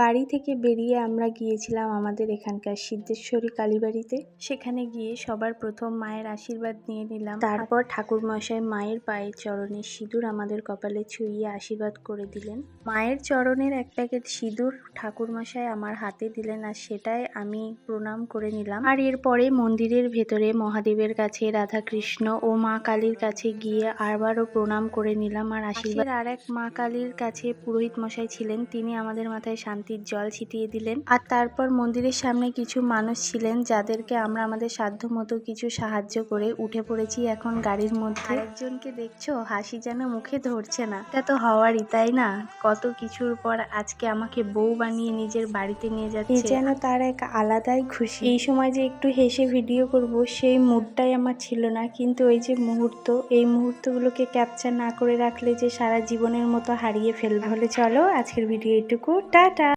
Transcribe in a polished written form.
বাড়ি থেকে বেরিয়ে আমরা গিয়েছিলাম আমাদের এখানকার সিদ্ধেশ্বরী কালীবাড়িতে। সেখানে গিয়ে সবার প্রথম মায়ের আশীর্বাদ নিয়ে নিলাম। তারপর ঠাকুরমশাই মায়ের পায়ের চরণে সিঁদুর আমাদের কপালে ছুঁইয়ে আশীর্বাদ করে দিলেন। মায়ের চরণের এক প্যাকেট সিঁদুর ঠাকুরমশাই আমার হাতে দিলেন, আর সেটাই আমি প্রণাম করে নিলাম। আর এরপরে মন্দিরের ভেতরে মহাদেবের কাছে, রাধাকৃষ্ণ ও মা কালীর কাছে গিয়ে আবারও প্রণাম করে নিলাম। আর আশীর্বাদ আর এক মা কালীর কাছে পুরোহিত মশাই ছিলেন, তিনি আমাদের মাথায় শান্তির জল ছিটিয়ে দিলেন। আর তারপর মন্দিরের সামনে কিছু মানুষ ছিলেন যাদেরকে আমরা আমাদের সাধ্য মতো কিছু সাহায্য করে উঠে পড়েছি এখন গাড়ির মধ্যে। একজনকে দেখছো, হাসি যেন মুখে ধরছে না। এটা তো হওয়ারই, তাই না? কত কিছুর পর আজকে আমাকে বউ বানিয়ে নিজের বাড়িতে নিয়ে যাচ্ছে, যেন তার এক আলাদাই খুশি। এই সময় যে একটু হেসে ভিডিও করব সেই মুডটাই আমার ছিল না, কিন্তু এই যে মুহূর্ত, এই মুহূর্তগুলোকে ক্যাপচার না করে রাখলে যে সারা জীবনের মতো হারিয়ে ফেলবো। তাহলে চলো আজকের ভিডিও এটুকু, টাটা।